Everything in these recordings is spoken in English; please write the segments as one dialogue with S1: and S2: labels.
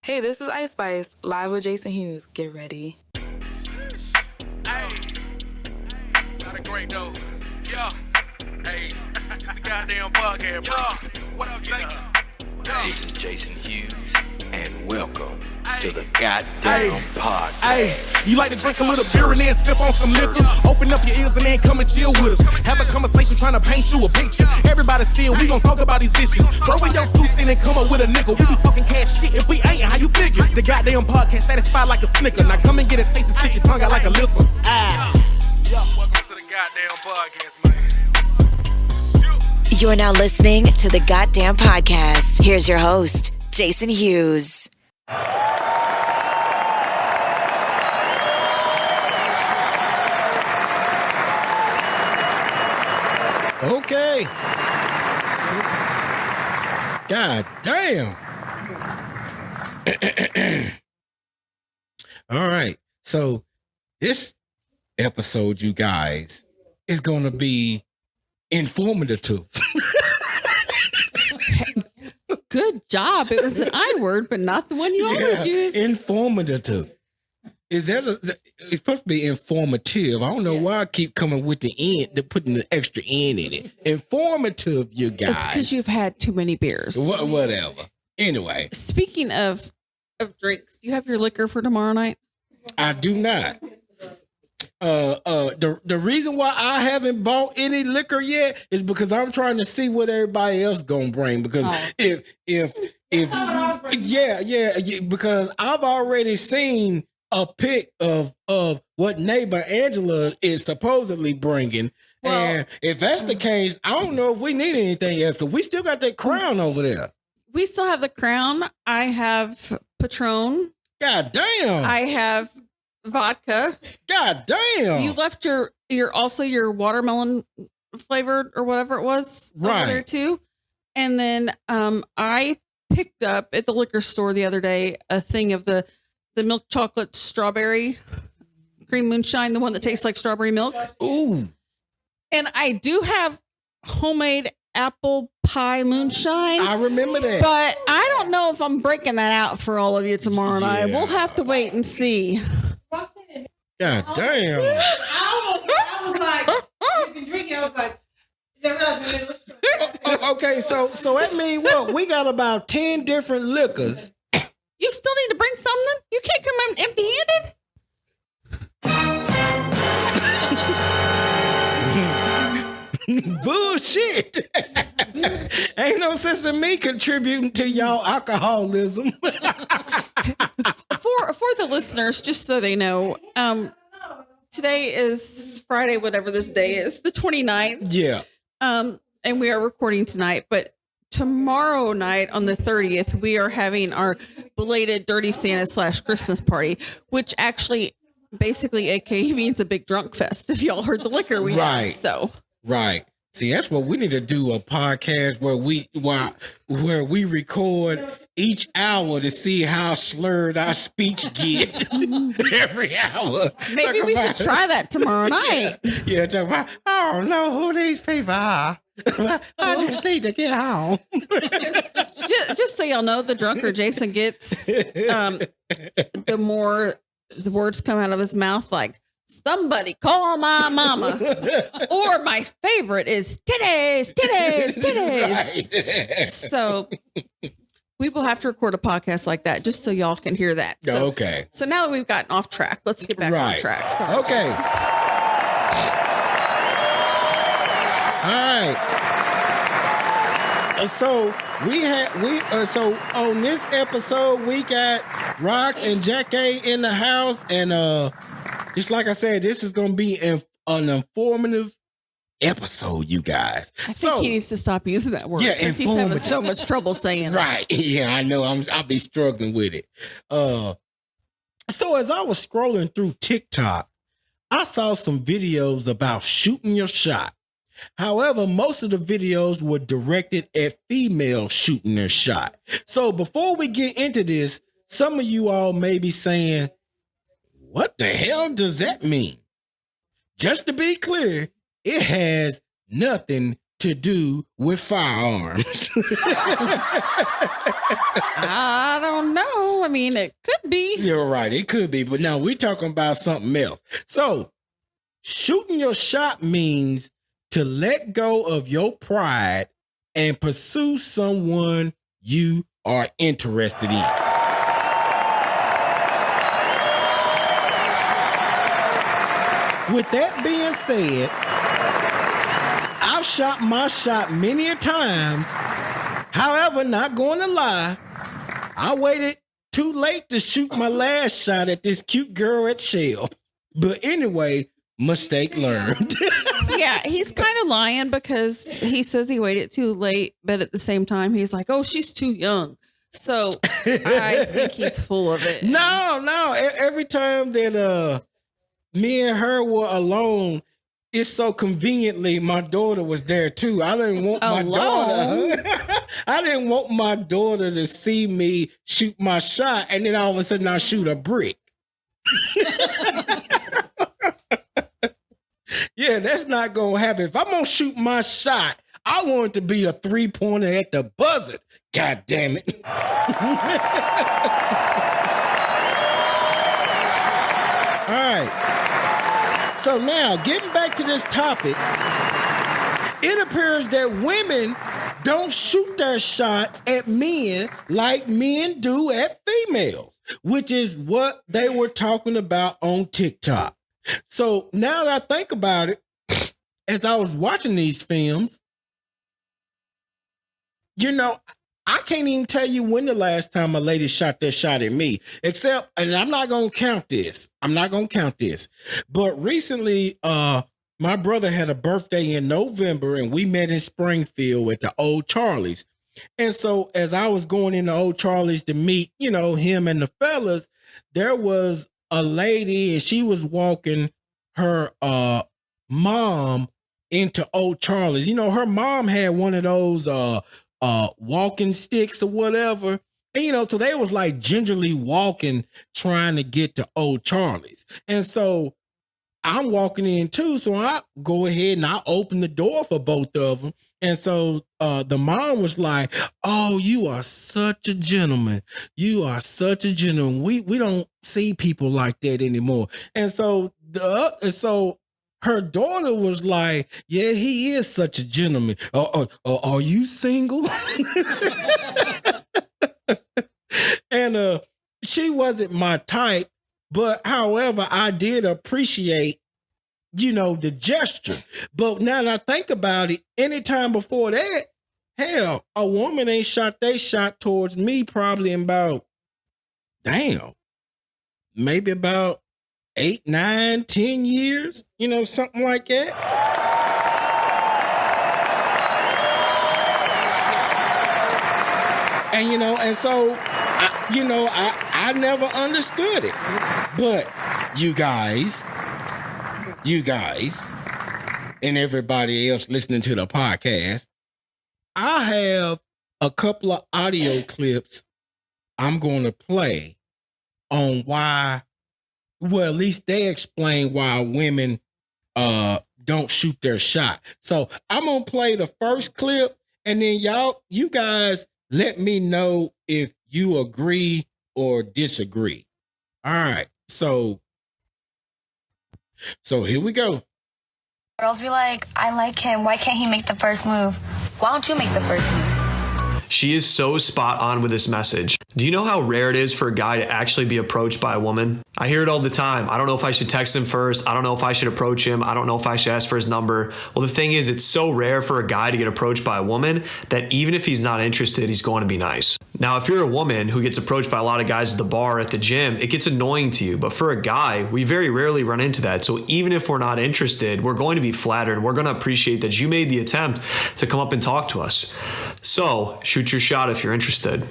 S1: Hey, this is Ice Spice, live with Jason Hughes. Get ready.
S2: Hey, sounded great though. Yeah, hey, it's the goddamn podcast, bro. What up, Jason?
S3: This is Jason Hughes, and welcome to the goddamn podcast.
S2: Hey, you like to drink a little beer and then sip on some liquor? Open up your ears and then come and chill with us. Have a conversation trying to paint you a picture. Everybody see it, we gon' talk about these issues. Throw in your 2 cents and come up with a nickel. We be talking cash shit if we ain't, how you figure? The goddamn podcast satisfied like a snicker. Now come and get a taste and stick your tongue out like a listen. Welcome to the goddamn podcast, man.
S4: You're now listening to the Goddamn Podcast. Here's your host, Jason Hughes.
S5: Okay. God damn. All right. So this episode, you guys, is going to be informative.
S6: Good job. It was an I word, but not the one you always use.
S5: Informative. Is that it's supposed to be informative. I don't know why I keep coming with the N, putting the extra N in it. Informative, you guys.
S6: It's because you've had too many beers.
S5: Whatever. Anyway.
S6: Speaking of drinks, do you have your liquor for tomorrow night?
S5: I do not. The reason why I haven't bought any liquor yet is because I'm trying to see what everybody else gonna bring. Because if because I've already seen a pic of what neighbor Angela is supposedly bringing. And if that's the case, I don't know if we need anything else. So we still got that Crown over there.
S6: We still have the Crown. I have Patron.
S5: God damn.
S6: I have vodka.
S5: God damn.
S6: You left your watermelon flavored or whatever it was over there too. And then I picked up at the liquor store the other day a thing of the milk chocolate strawberry cream moonshine, the one that tastes like strawberry milk.
S5: Ooh.
S6: And I do have homemade apple pie moonshine.
S5: I remember that.
S6: But I don't know if I'm breaking that out for all of you tomorrow night. We'll have to wait and see.
S5: God damn.
S7: I was like, you've been drinking. I was like,
S5: okay, so that means what? We got about 10 different liquors.
S6: You still need to bring something? You can't come in empty-handed?
S5: Bullshit. Ain't no sense in me contributing to y'all alcoholism.
S6: For the listeners, just so they know, today is Friday, whatever this day is, the 29th.
S5: Yeah.
S6: And we are recording tonight, but tomorrow night on the 30th, we are having our belated Dirty Santa / Christmas party, which actually basically AKA means a big drunk fest. If y'all heard the liquor we have, so.
S5: Right. See, that's what we need to do, a podcast where we record each hour to see how slurred our speech get every hour.
S6: Maybe we should try that tomorrow night.
S5: Yeah, talk about, I don't know who these people are. I just need to get home.
S6: just so y'all know, the drunker Jason gets, the more the words come out of his mouth, like, somebody call my mama. Or my favorite is titties.
S5: Right.
S6: So we will have to record a podcast like that just so y'all can hear that. So,
S5: okay.
S6: So now that we've gotten off track, let's get back on track. Sorry.
S5: Okay. All right. So so on this episode we got Rox and Jack A in the house, and just like I said, this is gonna be an informative episode, you guys.
S6: I think he needs to stop using that word since he's having so much trouble saying it.
S5: Right. Yeah, I know. I'll be struggling with it. So as I was scrolling through TikTok, I saw some videos about shooting your shot. However, most of the videos were directed at females shooting their shot. So before we get into this, some of you all may be saying, what the hell does that mean? Just to be clear, it has nothing to do with firearms?
S6: I don't know. I mean, it could be.
S5: You're right. It could be. But now we're talking about something else. So shooting your shot means to let go of your pride and pursue someone you are interested in. With that being said, I've shot my shot many a times. However, not going to lie, I waited too late to shoot my last shot at this cute girl at Shell. But anyway, mistake learned.
S6: Yeah, he's kind of lying because he says he waited too late, but at the same time, he's like, oh, she's too young. So I think he's full of it.
S5: No. Every time that me and her were alone, it's so conveniently my daughter was there too. I didn't want my daughter. I didn't want my daughter to see me shoot my shot, and then all of a sudden I shoot a brick. Yeah, that's not gonna happen. If I'm gonna shoot my shot, I want it to be a 3-pointer at the buzzer. God damn it. All right. So now, getting back to this topic, it appears that women don't shoot their shot at men like men do at females, which is what they were talking about on TikTok. So now that I think about it, as I was watching these films, you know, I can't even tell you when the last time a lady shot their shot at me, except, and I'm not going to count this. But recently, my brother had a birthday in November and we met in Springfield at the Old Charlie's. And so as I was going into Old Charlie's to meet, you know, him and the fellas, there was a lady and she was walking her mom into Old Charlie's. You know, her mom had one of those walking sticks or whatever. And, you know, so they was like gingerly walking, trying to get to Old Charlie's. And so I'm walking in too. So I go ahead and I open the door for both of them. And so the mom was like, oh, you are such a gentleman. You are such a gentleman. We don't see people like that anymore. And so her daughter was like, yeah, he is such a gentleman. Are you single? And she wasn't my type, but however, I did appreciate, you know, the gesture. But now that I think about it, anytime before that, hell, a woman ain't shot they shot towards me probably in about, maybe about 8, 9, 10 years, you know, something like that. And, you know, and so, I never understood it. But you guys, and everybody else listening to the podcast, I have a couple of audio clips I'm going to play on why, well, at least they explain why women don't shoot their shot. So I'm going to play the first clip, and then you guys let me know if you agree or disagree. All right. So here we go.
S8: Girls be like, I like him. Why can't he make the first move? Why don't you make the first move?
S9: She is so spot on with this message. Do you know how rare it is for a guy to actually be approached by a woman? I hear it all the time. I don't know if I should text him first. I don't know if I should approach him. I don't know if I should ask for his number. Well, the thing is, it's so rare for a guy to get approached by a woman that even if he's not interested, he's going to be nice. Now, if you're a woman who gets approached by a lot of guys at the bar, at the gym, it gets annoying to you. But for a guy, we very rarely run into that. So even if we're not interested, we're going to be flattered and we're going to appreciate that you made the attempt to come up and talk to us. So shoot your shot if you're interested.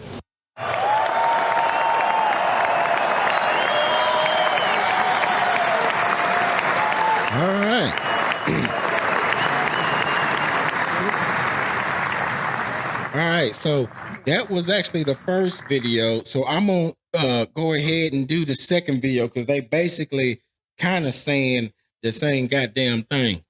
S5: All right. All right. So that was actually the first video. So I'm going to go ahead and do the second video because they basically kind of saying the same goddamn thing.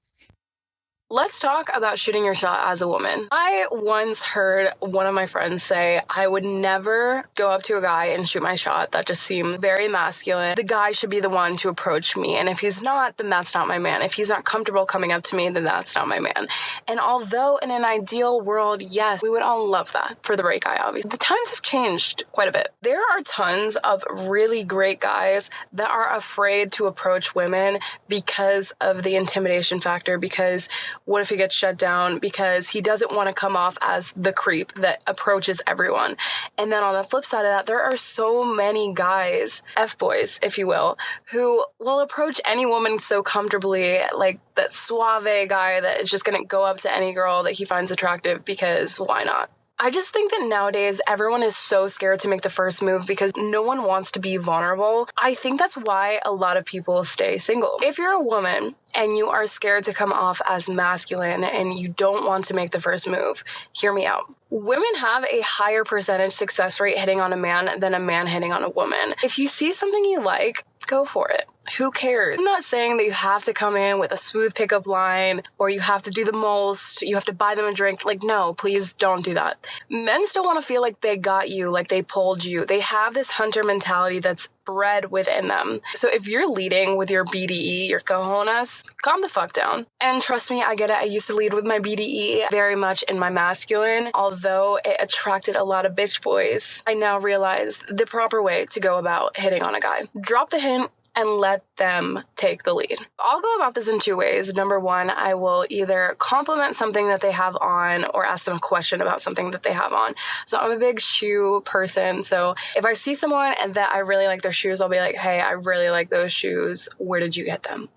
S10: Let's talk about shooting your shot as a woman. I once heard one of my friends say, I would never go up to a guy and shoot my shot. That just seemed very masculine. The guy should be the one to approach me. And if he's not, then that's not my man. If he's not comfortable coming up to me, then that's not my man. And although in an ideal world, yes, we would all love that for the right guy, obviously. The times have changed quite a bit. There are tons of really great guys that are afraid to approach women because of the intimidation factor, because what if he gets shut down? Because he doesn't want to come off as the creep that approaches everyone. And then on the flip side of that, there are so many guys, F-boys, if you will, who will approach any woman so comfortably, like that suave guy that is just going to go up to any girl that he finds attractive because why not? I just think that nowadays everyone is so scared to make the first move because no one wants to be vulnerable. I think that's why a lot of people stay single. If you're a woman and you are scared to come off as masculine and you don't want to make the first move, hear me out. Women have a higher percentage success rate hitting on a man than a man hitting on a woman. If you see something you like, go for it. Who cares? I'm not saying that you have to come in with a smooth pickup line or you have to do the most, you have to buy them a drink. Like, no, please don't do that. Men still want to feel like they got you, like they pulled you. They have this hunter mentality that's bred within them. So if you're leading with your BDE, your cojones, calm the fuck down. And trust me, I get it. I used to lead with my BDE very much in my masculine. Although it attracted a lot of bitch boys, I now realize the proper way to go about hitting on a guy. Drop the hint and let them take the lead. I'll go about this in two ways. Number one, I will either compliment something that they have on or ask them a question about something that they have on. So I'm a big shoe person. So if I see someone and that I really like their shoes, I'll be like, hey, I really like those shoes. Where did you get them?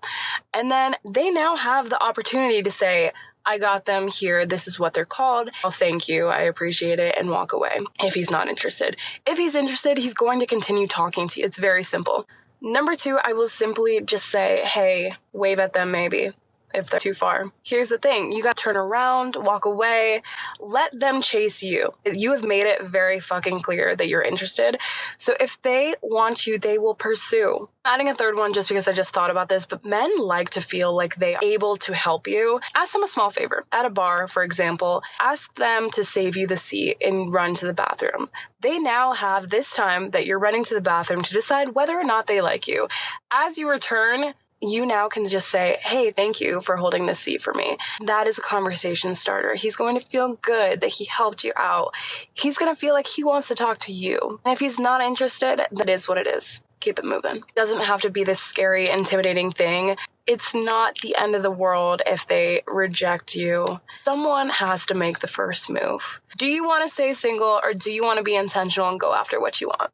S10: And then they now have the opportunity to say, I got them here. This is what they're called. Oh, thank you. I appreciate it. And walk away if he's not interested. If he's interested, he's going to continue talking to you. It's very simple. Number two, I will simply just say, hey, wave at them maybe if they're too far. Here's the thing. You got to turn around, walk away, let them chase you. You have made it very fucking clear that you're interested. So if they want you, they will pursue. Adding a third one just because I just thought about this, but men like to feel like they are able to help you. Ask them a small favor. At a bar, for example, ask them to save you the seat and run to the bathroom. They now have this time that you're running to the bathroom to decide whether or not they like you. As you return, you now can just say, hey, thank you for holding this seat for me. That is a conversation starter. He's going to feel good that he helped you out. He's going to feel like he wants to talk to you. And if he's not interested, that is what it is. Keep it moving. It doesn't have to be this scary, intimidating thing. It's not the end of the world if they reject you. Someone has to make the first move. Do you want to stay single or do you want to be intentional and go after what you want?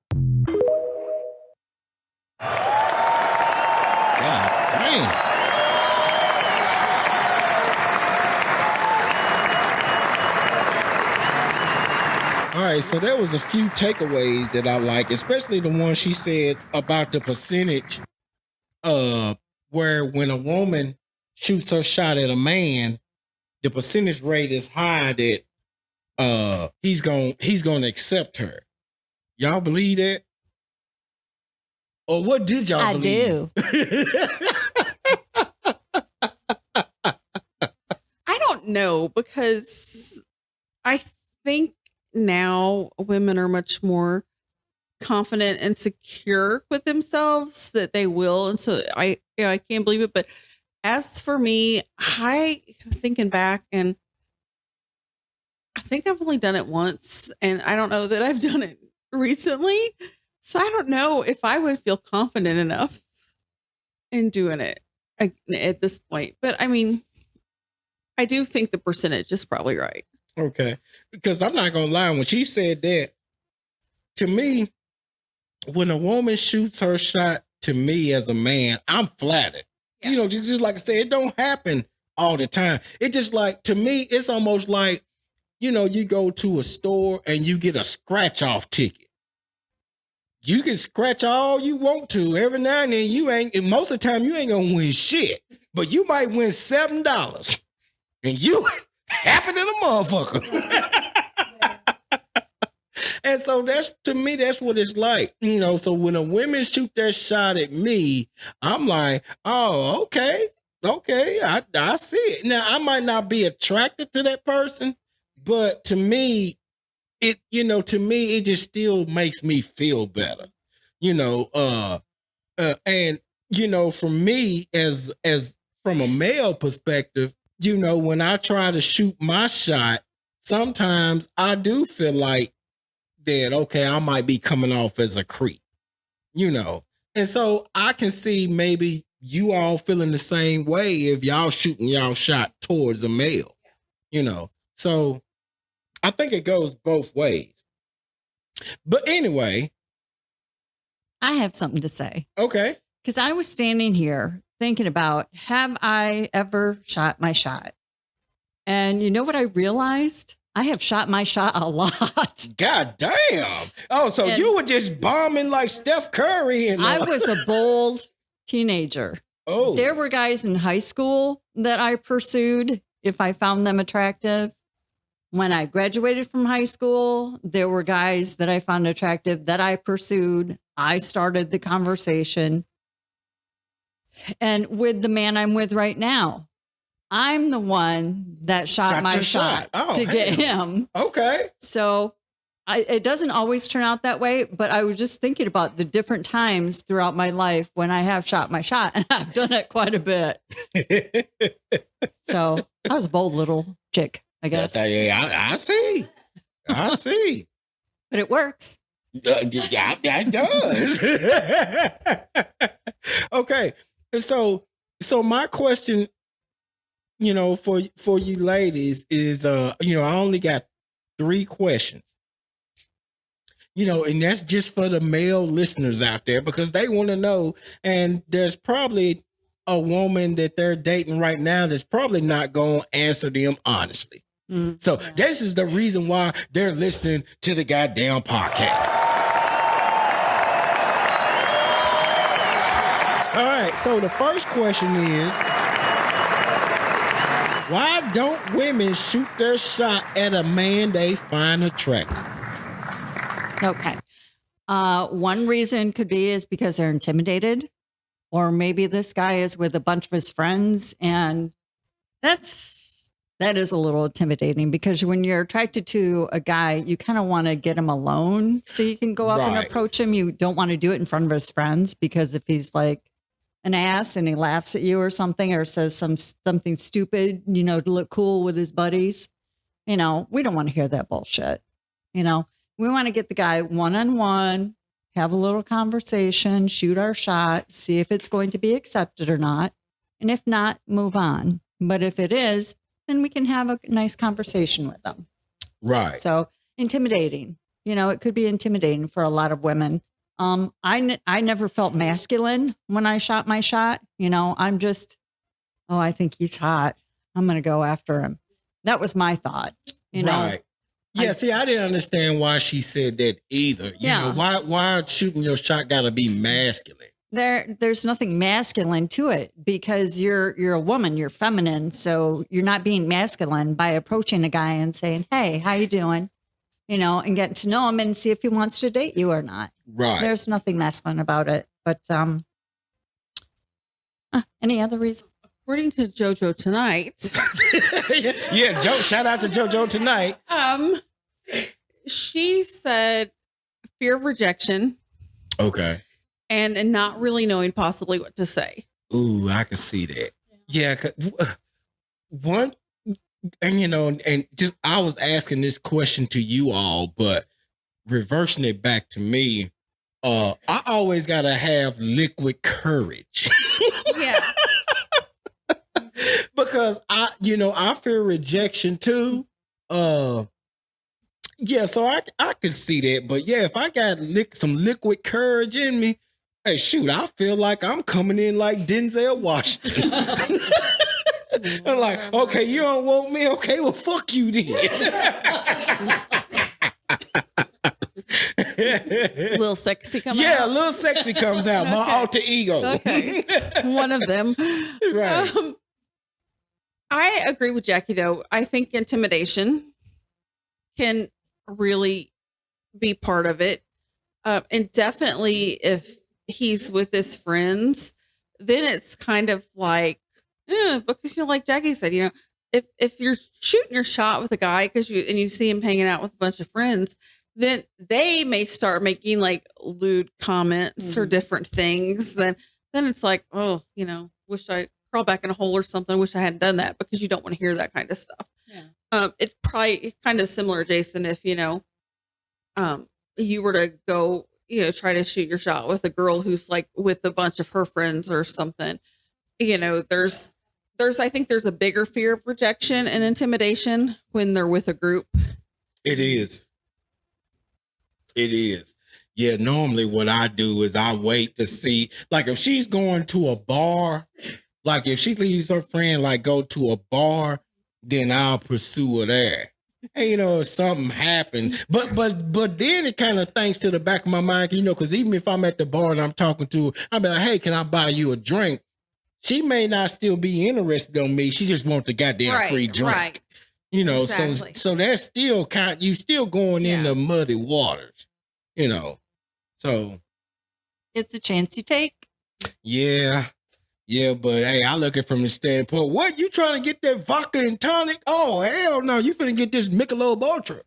S5: God damn. All right, so there was a few takeaways that I like, especially the one she said about the percentage where when a woman shoots her shot at a man, the percentage rate is high that he's gonna accept her. Y'all believe that? Or what did y'all believe?
S11: I do.
S6: I don't know, because I think now women are much more confident and secure with themselves that they will. And so I can't believe it. But as for me, I thinking back, and I think I've only done it once, and I don't know that I've done it recently. So I don't know if I would feel confident enough in doing it at this point. But I mean, I do think the percentage is probably right.
S5: Okay. Because I'm not going to lie. When she said that, to me, when a woman shoots her shot to me as a man, I'm flattered. Yeah. You know, just like I said, it don't happen all the time. It just like, to me, it's almost like, you know, you go to a store and you get a scratch off ticket. You can scratch all you want to. Every now and then and most of the time you ain't gonna win shit. But you might win $7. And you happy than a motherfucker. And so to me, that's what it's like. You know, so when a woman shoot that shot at me, I'm like, oh, okay. Okay, I see it. Now, I might not be attracted to that person, but to me, it just still makes me feel better. And for me as from a male perspective, when I try to shoot my shot, sometimes I do feel like that, okay, I might be coming off as a creep, and so I can see maybe you all feeling the same way if y'all shooting y'all shot towards a male, so I think it goes both ways. But anyway,
S11: I have something to say.
S5: Okay.
S11: Because I was standing here thinking about, have I ever shot my shot? And you know what I realized? I have shot my shot a lot.
S5: God damn. Oh, so and you were just bombing like Steph Curry. And
S11: I was a bold teenager.
S5: Oh.
S11: There were guys in high school that I pursued if I found them attractive. When I graduated from high school, there were guys that I found attractive that I pursued. I started the conversation. And with the man I'm with right now, I'm the one that shot my shot to get him.
S5: Okay.
S11: So it doesn't always turn out that way, but I was just thinking about the different times throughout my life when I have shot my shot, and I've done it quite a bit. So I was a bold little chick, I guess.
S5: I see. I see.
S11: But it works.
S5: Yeah, it does. Okay. So my question, for you ladies is, I only got 3 questions, and that's just for the male listeners out there because they want to know. And there's probably a woman that they're dating right now that's probably not going to answer them honestly. Mm-hmm. So this is the reason why they're listening to the goddamn podcast. All right, so the first question is, why don't women shoot their shot at a man they find attractive?
S11: Okay. One reason could be is because they're intimidated, or maybe this guy is with a bunch of his friends, and that is a little intimidating because when you're attracted to a guy, you kind of want to get him alone so you can go up and approach him. You don't want to do it in front of his friends because if he's like an ass and he laughs at you or something or says something stupid, to look cool with his buddies, we don't want to hear that bullshit. We want to get the guy one-on-one, have a little conversation, shoot our shot, see if it's going to be accepted or not. And if not, move on. But if it is, then we can have a nice conversation with them.
S5: Right.
S11: So intimidating, it could be intimidating for a lot of women. I never felt masculine when I shot my shot. I'm just, I think he's hot. I'm going to go after him. That was my thought,
S5: Right. Yeah, see, I didn't understand why she said that either. Why shooting your shot got to be masculine?
S11: There's nothing masculine to it because you're a woman, you're feminine. So you're not being masculine by approaching a guy and saying, "Hey, how you doing?" And getting to know him and see if he wants to date you or not.
S5: Right.
S11: There's nothing masculine about it. But any other reason?
S6: According to JoJo Tonight.
S5: Yeah, shout out to JoJo Tonight.
S6: She said fear of rejection.
S5: Okay.
S6: And not really knowing possibly what to say.
S5: Ooh, I can see that. Yeah, one, and just I was asking this question to you all, but reversing it back to me, I always gotta have liquid courage.
S6: Yeah.
S5: Because I fear rejection too. Yeah, so I could see that. But yeah, if I got some liquid courage in me, hey, shoot, I feel like I'm coming in like Denzel Washington. I'm like, okay, you don't want me? Okay, well, fuck you then.
S6: A little sexy comes out?
S5: Yeah, a little sexy comes out. My alter ego.
S6: Okay. One of them.
S5: Right.
S6: I agree with Jackie, though. I think intimidation can really be part of it. And definitely if he's with his friends, then it's kind of like Yeah, because like Jackie said, if you're shooting your shot with a guy because you see him hanging out with a bunch of friends, then they may start making like lewd comments or different things. Then it's like, oh, wish I crawl back in a hole or something. Wish I hadn't done that, because you don't want to hear that kind of stuff. Yeah. It's probably kind of similar, Jason, if you were to go, try to shoot your shot with a girl who's like with a bunch of her friends or something. I think there's a bigger fear of rejection and intimidation when they're with a group.
S5: It is. Yeah, normally what I do is I wait to see, like if she's going to a bar, like if she leaves her friend, like go to a bar, then I'll pursue her there. And, if something happened, but then it kind of thinks to the back of my mind, because even if I'm at the bar and I'm talking to her, I'm like, hey, can I buy you a drink? She may not still be interested in me. She just wants the goddamn free drink. Right. Exactly. So that's still you still going in the muddy waters, so
S11: it's a chance you take.
S5: Yeah. Yeah, but hey, I look at it from the standpoint, what, you trying to get that vodka and tonic? Oh, hell no, you finna get this Michelob Ultra.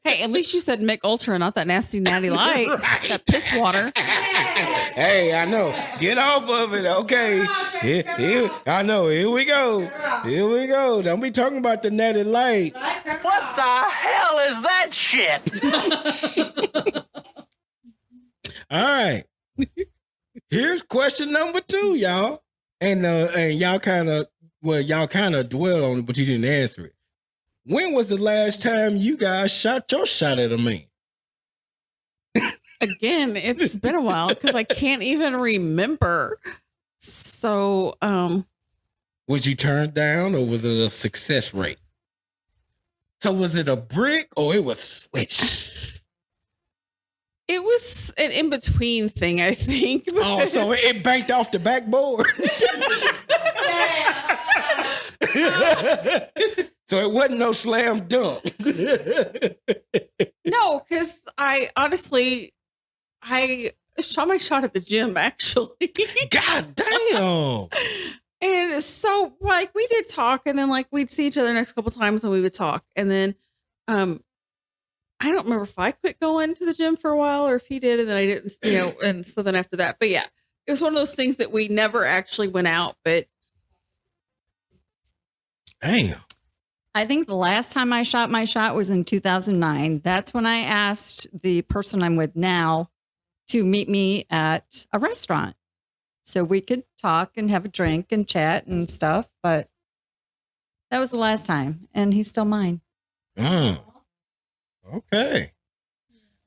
S6: Hey, at least you said Mick Ultra, not that nasty natty light, right. That piss water.
S5: Hey, I know. Get off of it, okay? I know. Here we go. Don't be talking about the natty light.
S12: What the hell is that shit?
S5: All right. Here's question number 2, y'all. And y'all kind of dwelled on it, but you didn't answer it. When was the last time you guys shot your shot at a man?
S6: Again, it's been a while because I can't even remember. So,
S5: was you turned down, or was it a success rate? So was it a brick or it was swish?
S6: It was an in-between thing, I think.
S5: Oh, so it banked off the backboard. So it wasn't no slam dunk.
S6: No, because I shot my shot at the gym, actually.
S5: God damn.
S6: And so, like, we did talk, and then, like, we'd see each other the next couple times, and we would talk. And then, I don't remember if I quit going to the gym for a while or if he did, and then I didn't, and so then after that. But yeah, it was one of those things that we never actually went out, but.
S5: Damn.
S11: I think the last time I shot my shot was in 2009. That's when I asked the person I'm with now to meet me at a restaurant so we could talk and have a drink and chat and stuff. But that was the last time, and he's still mine.
S5: Oh, okay.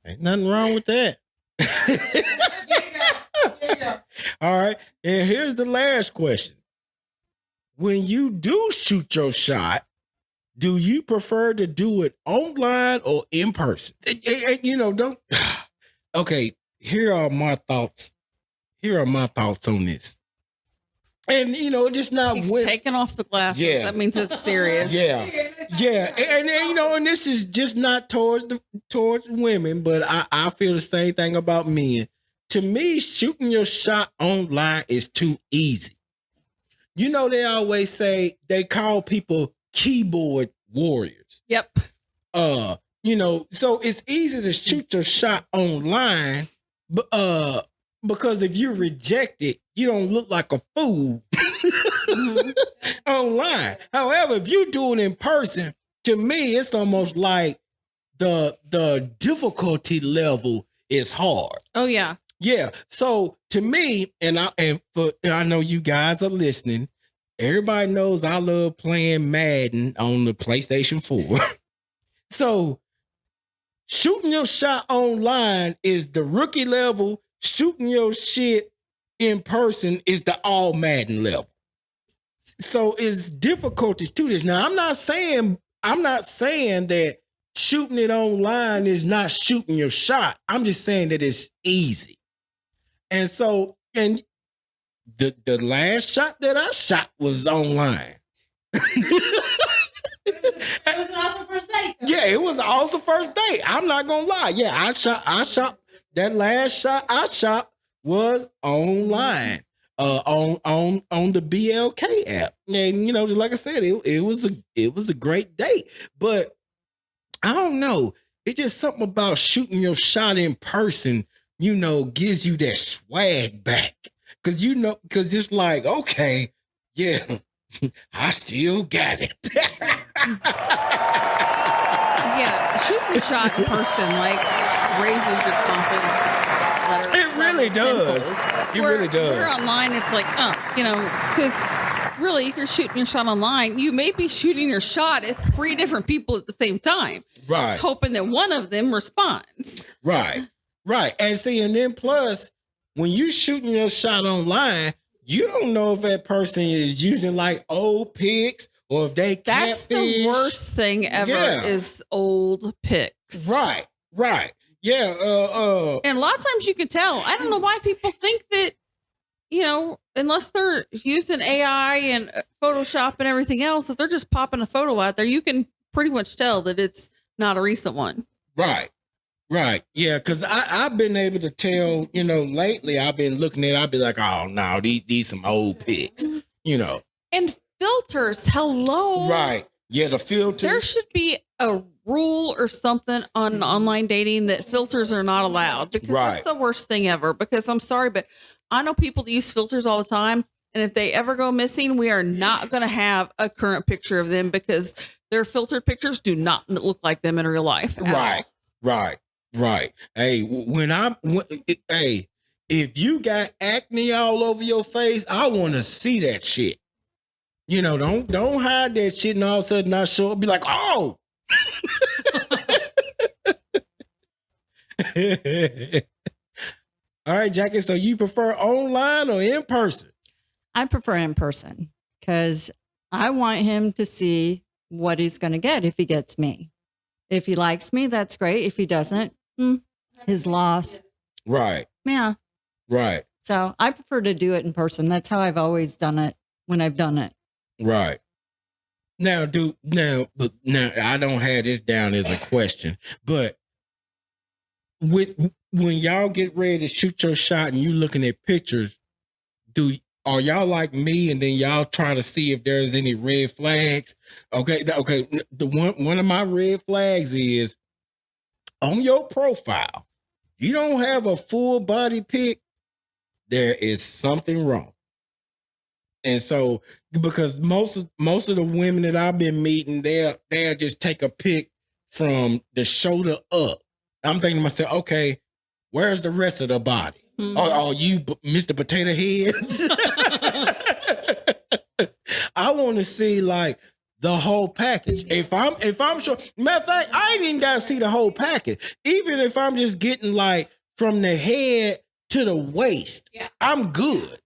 S5: Ain't nothing wrong with that. All right. And here's the last question. When you do shoot your shot, do you prefer to do it online or in person? Don't. Okay, here are my thoughts. Here are my thoughts on this. And just not
S6: taking off the glasses. Yeah. That means it's serious.
S5: Yeah. Yeah. And this is just not towards women, but I feel the same thing about men. To me, shooting your shot online is too easy. They always say they call people keyboard warriors.
S6: Yep.
S5: So it's easy to shoot your shot online, but because if you reject it, you don't look like a fool online. However, if you do it in person, to me, it's almost like the difficulty level is hard.
S6: Oh yeah.
S5: Yeah. So to me, I know you guys are listening. Everybody knows I love playing Madden on the PlayStation 4. So shooting your shot online is the rookie level. Shooting your shit in person is the all Madden level. So it's difficulties to this. Now, I'm not saying that shooting it online is not shooting your shot. I'm just saying that it's easy. And so, the last shot that I shot was online.
S7: It was an awesome first date.
S5: Yeah, it was an awesome first date. I'm not gonna lie. Yeah, I shot that last shot I shot was online. on the BLK app. And like I said, it was a great date. But I don't know. It's just something about shooting your shot in person, gives you that swag back. Cause it's like, okay, yeah, I still got it.
S6: Yeah, shooting a shot in person raises your confidence.
S5: It really does. It really does.
S6: We're online, it's like, because really, if you're shooting your shot online, you may be shooting your shot at 3 different people at the same time.
S5: Right.
S6: Hoping that one of them responds.
S5: Right. And see, and then plus, when you shooting your shot online, you don't know if that person is using old pics or if they
S6: That's
S5: catfish.
S6: the worst thing ever is old pics.
S5: Right. Yeah.
S6: And a lot of times you can tell. I don't know why people think that, unless they're using AI and Photoshop and everything else, if they're just popping a photo out there, you can pretty much tell that it's not a recent one.
S5: Right. Yeah, because I've been able to tell, lately I've been looking at, I'll be like, oh, no, these some old pics,
S6: And filters, hello.
S5: Right. Yeah, the filters.
S6: There should be a rule or something on online dating that filters are not allowed, because that's the worst thing ever. Because I'm sorry, but I know people that use filters all the time. And if they ever go missing, we are not going to have a current picture of them because their filtered pictures do not look like them in real life.
S5: Right. Hey, if you got acne all over your face, I want to see that shit. Don't hide that shit and all of a sudden I show up, be like, oh. All right, Jackie. So you prefer online or in person?
S11: I prefer in person because I want him to see what he's going to get if he gets me. If he likes me, that's great. If he doesn't, his loss.
S5: Right.
S11: Yeah.
S5: Right.
S11: So I prefer to do it in person. That's how I've always done it when I've done it.
S5: Right. Now I don't have this down as a question, but when y'all get ready to shoot your shot and you looking at pictures, are y'all like me and then y'all trying to see if there's any red flags? Okay. The one of my red flags is on your profile. You don't have a full body pic. There is something wrong. And so, because most of the women that I've been meeting, they'll just take a pic from the shoulder up. I'm thinking to myself, okay, where's the rest of the body? Mm-hmm. Are you Mr. Potato Head? I want to see the whole package. If I'm sure, matter of fact, I ain't even got to see the whole package. Even if I'm just getting from the head to the waist, I'm good.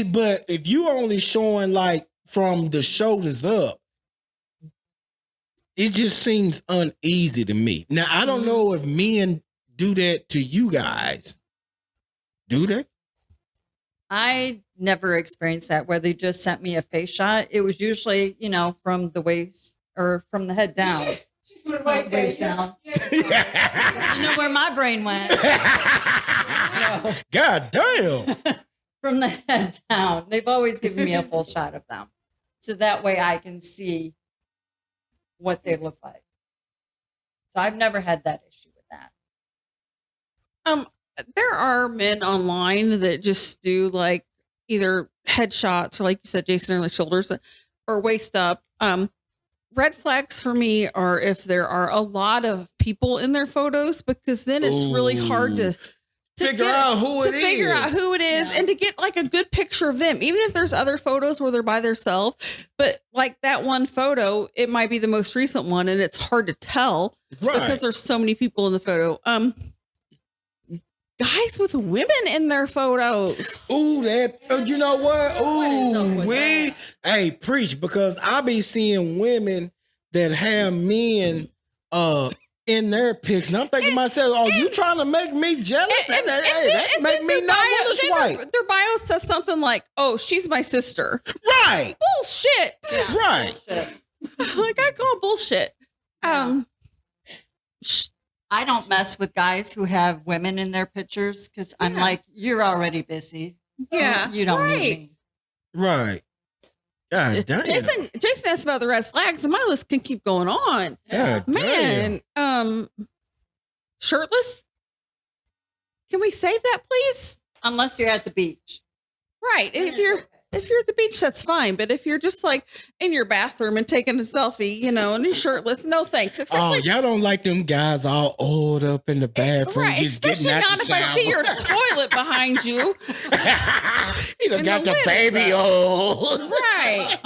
S5: But if you only showing from the shoulders up, it just seems uneasy to me. Now, I don't know if men do that to you guys. Do they?
S11: I never experienced that where they just sent me a face shot. It was usually, from the waist or from the head down. Waist down. You know where my brain went. No.
S5: God damn.
S11: From the head down. They've always given me a full shot of them. So that way I can see what they look like. So I've never had that issue with that.
S6: There are men online that just do either headshots or, like you said, Jason, or shoulders or waist up. Red flags for me are if there are a lot of people in their photos, because then it's really hard to figure out who it is and to get a good picture of them, even if there's other photos where they're by themselves. But that one photo, it might be the most recent one and it's hard to tell because there's so many people in the photo. Guys with women in their photos.
S5: Ooh, you know what? Ooh, hey, preach, because I be seeing women that have men in their pics, and I'm thinking to myself, "Oh, you trying to make me jealous? That make me not want to swipe."
S6: Their bio says something like, "Oh, she's my sister."
S5: Right?
S6: Bullshit.
S5: Yeah. Right?
S6: Bullshit. I call bullshit.
S11: I don't mess with guys who have women in their pictures because I'm like, you're already busy.
S6: Yeah.
S11: You don't need me.
S5: Right. God damn.
S6: Jason asked about the red flags, and my list can keep going on.
S5: God
S6: Man, shirtless? Can we save that, please?
S11: Unless you're at the beach.
S6: Right. If you're at the beach, that's fine. But if you're just like in your bathroom and taking a selfie, and you're shirtless, no thanks. Especially,
S5: y'all don't like them guys all oiled up in the bathroom,
S6: right,
S5: just
S6: especially
S5: getting out
S6: not
S5: the
S6: if
S5: shower.
S6: I see your toilet behind you.
S5: He done got the
S6: lid
S5: baby
S6: is up.
S5: oil.
S6: Right.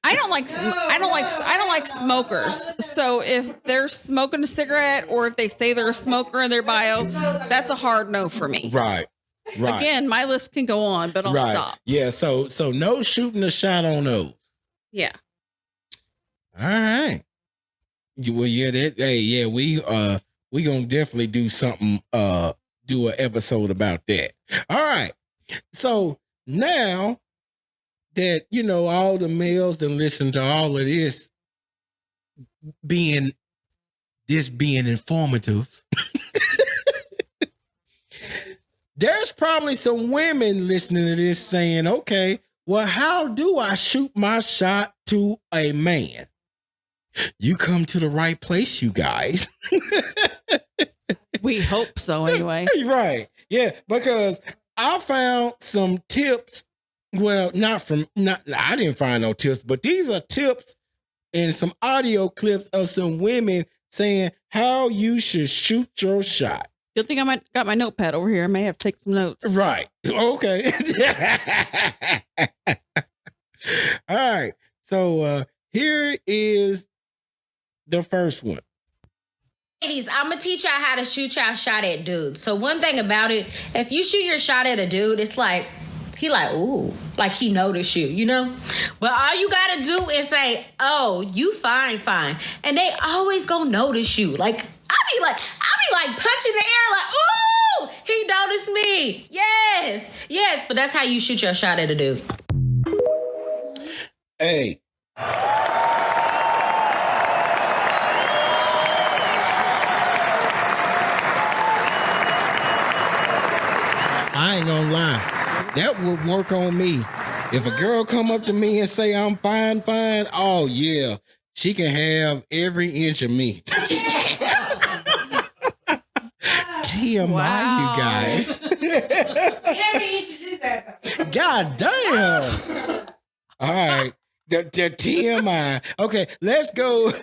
S6: I don't like smokers. So if they're smoking a cigarette or if they say they're a smoker in their bio, that's a hard no for me.
S5: Right.
S6: Again, my list can go on, but I'll stop.
S5: Yeah, so no shooting a shot on those.
S6: Yeah.
S5: All right. Well, yeah, we gonna definitely do something, do an episode about that. All right. So now that all the males that listen to all of this being informative. There's probably some women listening to this saying, okay, well, how do I shoot my shot to a man? You come to the right place, you guys.
S6: We hope so anyway.
S5: Right. Yeah, because I found some tips. Well, I didn't find no tips, but these are tips and some audio clips of some women saying how you should shoot your shot.
S6: Good thing I got my notepad over here. I may have to take some notes.
S5: Right. Okay. All right. So here is the first one.
S13: Ladies, I'm going to teach y'all how to shoot y'all shot at dudes. So one thing about it, if you shoot your shot at a dude, it's like, he like, ooh, like he noticed you, But all you got to do is say, oh, you fine. And they always gonna notice you. Like, I be like punching the air like, ooh, he noticed me. Yes. But that's how you shoot your shot at a dude.
S5: Hey. I ain't gonna lie. That would work on me. If a girl come up to me and say I'm fine, oh yeah, she can have every inch of me. TMI, you guys. God damn. All right, the TMI. Okay, let's go to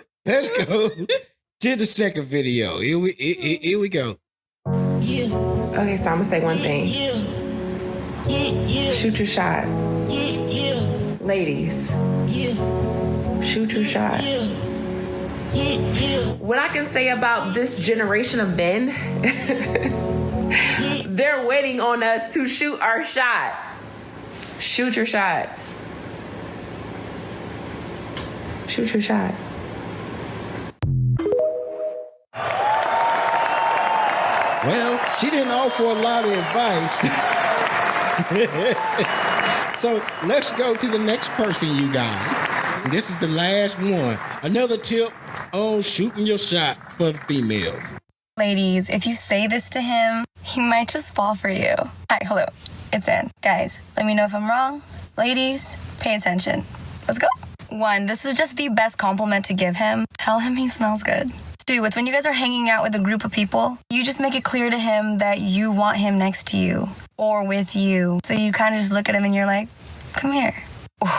S5: the second video. Here we go.
S14: Okay, so I'm gonna say one thing. Shoot your shot. Ladies, shoot your shot. What I can say about this generation of men, they're waiting on us to shoot our shot. Shoot your shot. Shoot your shot.
S5: Well, she didn't offer a lot of advice. So let's go to the next person, you guys. This is the last one. Another tip on shooting your shot for the females.
S8: Ladies, if you say this to him, he might just fall for you. Hi, hello, it's Ann. Guys, let me know if I'm wrong. Ladies, pay attention. Let's go. 1, this is just the best compliment to give him. Tell him he smells good. 2, it's when you guys are hanging out with a group of people, you just make it clear to him that you want him next to you or with you. So you kind of just look at him and you're like, come here. Ooh.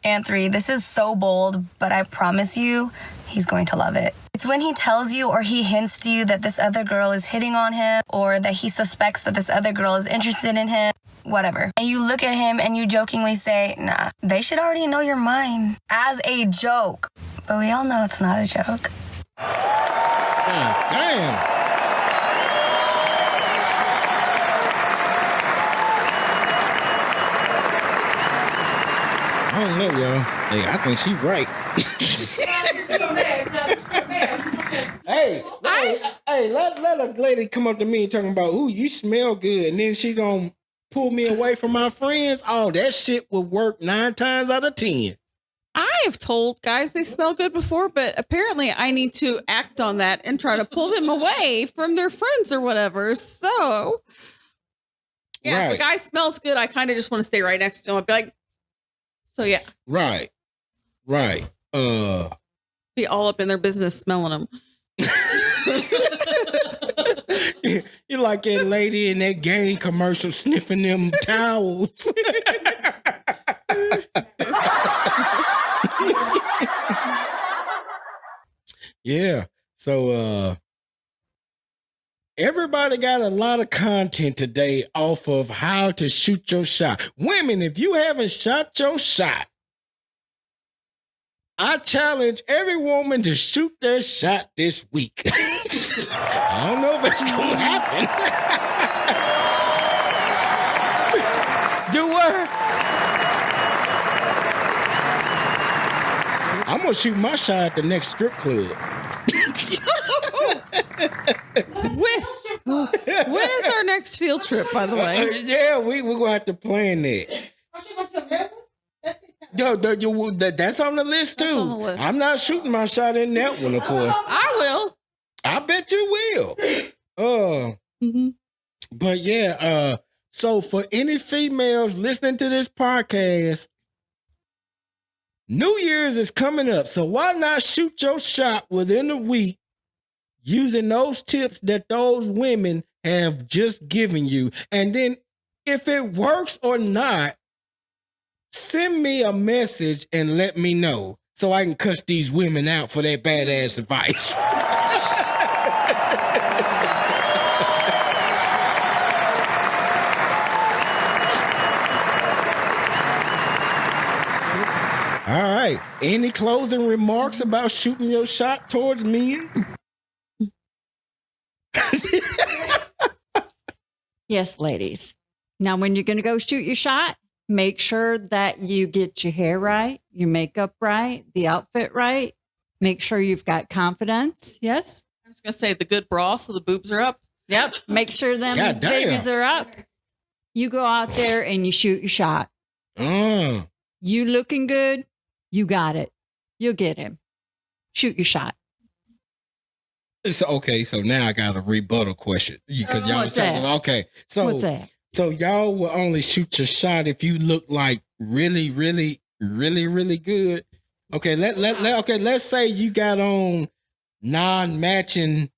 S8: And 3, this is so bold, but I promise you, he's going to love it. It's when he tells you or he hints to you that this other girl is hitting on him or that he suspects that this other girl is interested in him, whatever. And you look at him and you jokingly say, nah, they should already know you're mine, as a joke. But we all know it's not a joke.
S5: Damn. I don't know, y'all. Hey, I think she's right. Hey, let a lady come up to me talking about, ooh, you smell good, and then she gonna pull me away from my friends. Oh, that shit would work 9 times out of 10.
S6: I've told guys they smell good before, but apparently I need to act on that and try to pull them away from their friends or whatever. So Yeah, if a guy smells good, I kind of just want to stay right next to him. I'd be like, so yeah.
S5: Right.
S6: Be all up in their business smelling them.
S5: You're like that lady in that game commercial sniffing them towels. Yeah. So everybody got a lot of content today off of how to shoot your shot. Women, if you haven't shot your shot, I challenge every woman to shoot their shot this week. I don't know if it's gonna happen. Do what? I'm gonna shoot my shot at the next strip club.
S6: When is our next field trip, by the way?
S5: Yeah, we're gonna have to plan that. Yo, that's on the list too. On the list. I'm not shooting my shot in that one, of course.
S6: I will.
S5: I bet you will. But yeah, so for any females listening to this podcast, New Year's is coming up. So why not shoot your shot within a week using those tips that those women have just given you? And then if it works or not, send me a message and let me know so I can cuss these women out for their badass advice. All right. Any closing remarks about shooting your shot towards men?
S11: Yes, ladies. Now, when you're going to go shoot your shot, make sure that you get your hair right, your makeup right, the outfit right. Make sure you've got confidence. Yes?
S6: I was going to say the good bra so the boobs are up.
S11: Yep. Make sure them babies are up. You go out there and you shoot your shot. You looking good, you got it. You'll get him. Shoot your shot.
S5: So, okay, so now I got a rebuttal question. Because y'all was talking about, okay. So,
S11: what's that?
S5: So y'all will only shoot your shot if you look like really, really, really, really good. Okay, let's say you got on non-matching.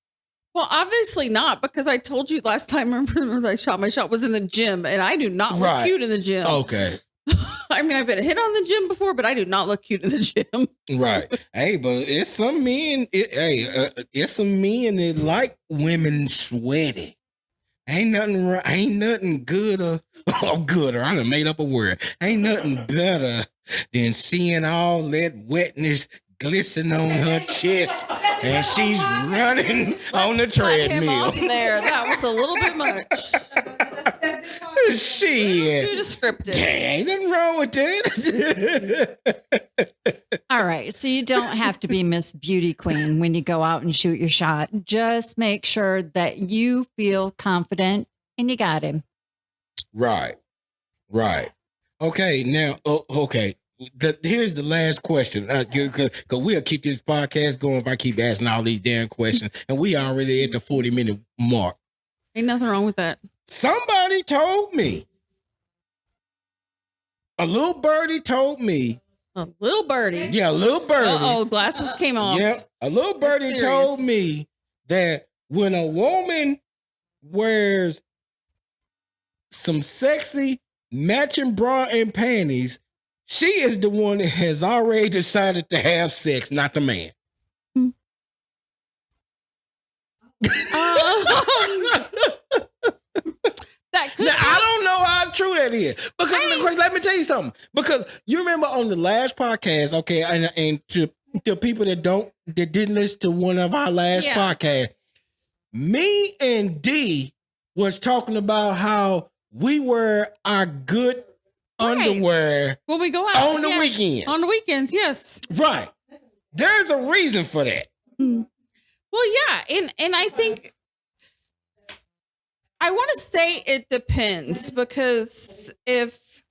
S6: Well, obviously not, because I told you last time, remember I shot my shot was in the gym, and I do not look cute in the gym.
S5: Okay.
S6: I mean, I've been hit on the gym before, but I do not look cute in the gym.
S5: Right. Hey, but it's some men, it's some men that like women sweaty. Ain't nothing gooder. Oh, gooder. I done made up a word. Ain't nothing better than seeing all that wetness glisten on her chest and she's running on the treadmill.
S6: There, that was a little bit much.
S5: Shit.
S6: Too descriptive.
S5: Ain't nothing wrong with that.
S11: All right. So you don't have to be Miss Beauty Queen when you go out and shoot your shot. Just make sure that you feel confident and you got him.
S5: Right. Okay. Now, okay. Here's the last question. Because we'll keep this podcast going if I keep asking all these damn questions. And we already at the 40-minute mark.
S6: Ain't nothing wrong with that.
S5: Somebody told me. A little birdie told me.
S6: A little birdie?
S5: Yeah, a little birdie.
S6: Uh-oh, glasses came off.
S5: Yeah, a little birdie told me that when a woman wears some sexy matching bra and panties, she is the one that has already decided to have sex, not the man. Now, I don't know how true that is. Because let me tell you something. Because you remember on the last podcast, okay, and to people that didn't listen to one of our last podcasts, me and D was talking about how we wear our good underwear
S6: when we go out
S5: on the weekends.
S6: On the weekends, yes.
S5: Right. There's a reason for that.
S6: Well, yeah, and I think I want to say it depends, because if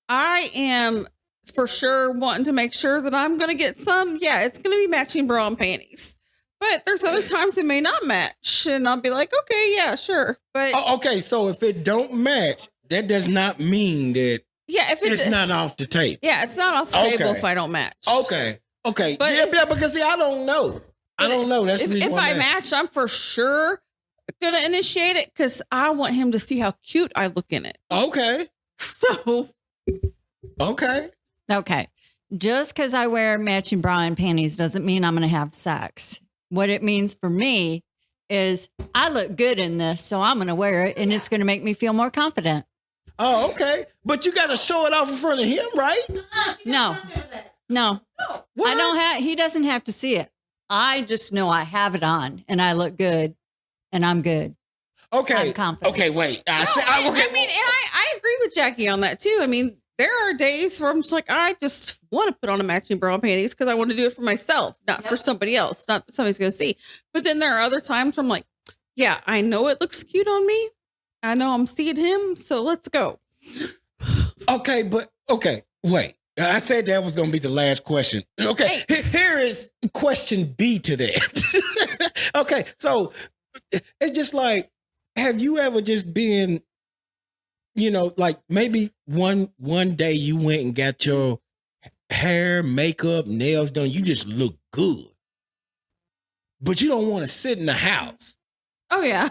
S6: I am for sure wanting to make sure that I'm going to get some, yeah, it's going to be matching bra and panties. But there's other times it may not match, and I'll be like, okay, yeah, sure. But
S5: okay, so if it don't match, that does not mean that
S6: if
S5: it's not off the table.
S6: Yeah, it's not off the table if I don't match.
S5: Okay.
S6: But
S5: because see, I don't know. I don't know. That's the reason
S6: if
S5: why
S6: I match, I'm for sure gonna initiate it because I want him to see how cute I look in it.
S5: Okay.
S6: So.
S5: Okay.
S11: Okay. Just because I wear matching bra and panties doesn't mean I'm going to have sex. What it means for me is I look good in this, so I'm going to wear it, and it's going to make me feel more confident.
S5: Oh, okay. But you got to show it off in front of him, right?
S11: No. I don't have. He doesn't have to see it. I just know I have it on, and I look good, and I'm good.
S5: Okay.
S11: I'm confident.
S5: Okay, wait.
S6: I agree with Jackie on that too. I mean, there are days where I'm just like, I just want to put on a matching bra and panties because I want to do it for myself, not for somebody else, not that somebody's going to see. But then there are other times where I'm like, yeah, I know it looks cute on me. I know I'm seeing him. So let's go.
S5: Okay, wait. I said that was going to be the last question. Okay, here is question B to that. Okay, so it's just like, have you ever just been, like maybe one day you went and got your hair, makeup, nails done. You just look good, but you don't want to sit in the house.
S6: Oh yeah.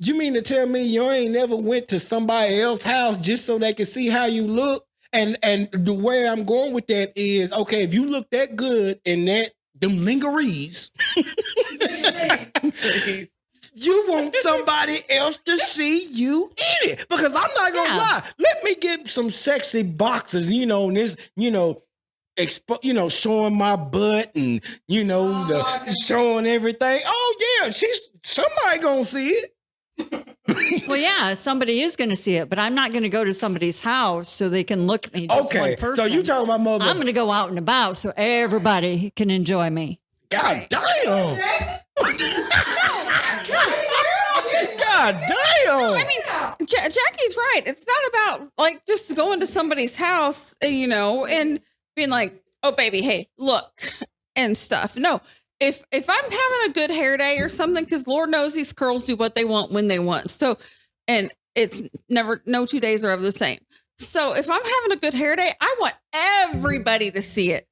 S5: You mean to tell me you ain't never went to somebody else's house just so they can see how you look? And the way I'm going with that is, okay, if you look that good in them lingeries, you want somebody else to see you in it. Because I'm not gonna lie. Let me get some sexy boxes, and this, showing my butt and showing everything. Oh yeah, somebody gonna see it.
S11: Well, yeah, somebody is going to see it, but I'm not going to go to somebody's house so they can look at me. Just one person.
S5: So you talking about mother?
S11: I'm going to go out and about so everybody can enjoy me.
S5: God damn! God damn!
S6: I mean, Jackie's right. It's not about like just going to somebody's house, and being like, "Oh, baby, hey, look," and stuff. No. If I'm having a good hair day or something, because Lord knows these curls do what they want when they want. So, and it's no 2 days are ever the same. So if I'm having a good hair day, I want everybody to see it.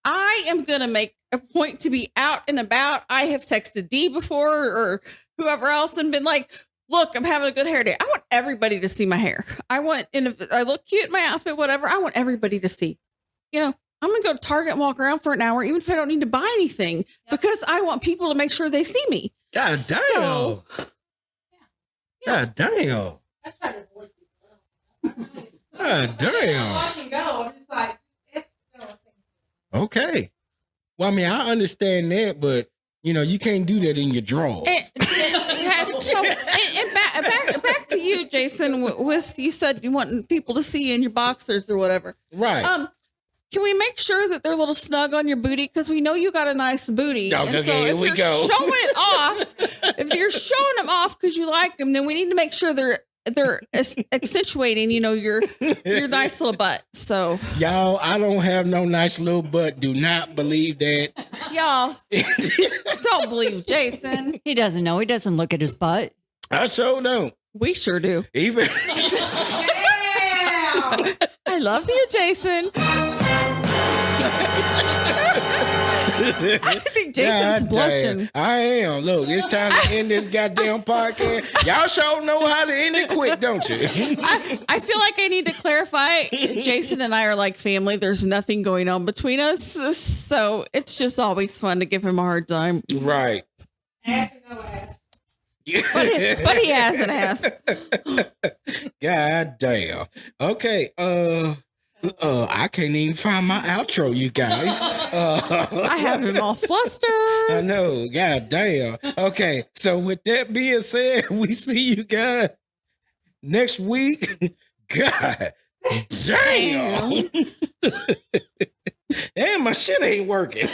S6: I am going to make a point to be out and about. I have texted Dee before or whoever else and been like, look, I'm having a good hair day. I want everybody to see my hair. And if I look cute in my outfit, whatever, I want everybody to see, I'm going to go to Target and walk around for an hour, even if I don't need to buy anything, because I want people to make sure they see me.
S5: God damn. God damn. God damn.
S7: Watch and go. I'm just like,
S5: okay. Well, I mean, I understand that, but you can't do that in your drawers.
S6: Back to you, Jason. With you said you want people to see in your boxers or whatever,
S5: right?
S6: Can we make sure that they're a little snug on your booty? Because we know you got a nice booty.
S5: Okay,
S6: and so if you're showing it off, if you're showing them off because you like them, then we need to make sure they're accentuating, your nice little butt. So
S5: y'all, I don't have no nice little butt. Do not believe that.
S6: Y'all don't believe Jason.
S11: He doesn't know. He doesn't look at his butt.
S5: I sure don't.
S6: We sure do.
S5: Even.
S6: I love you, Jason. I think Jason's blushing.
S5: I am. Look, it's time to end this goddamn podcast. Y'all sure know how to end it quick, don't you?
S6: I feel like I need to clarify. Jason and I are like family. There's nothing going on between us. So it's just always fun to give him a hard time.
S5: Right.
S7: Ass and no ass.
S6: But he has an ass.
S5: God damn. Okay. I can't even find my outro, you guys.
S6: I have him all flustered.
S5: I know. God damn. Okay. So with that being said, we see you guys next week. God damn. And my shit ain't working.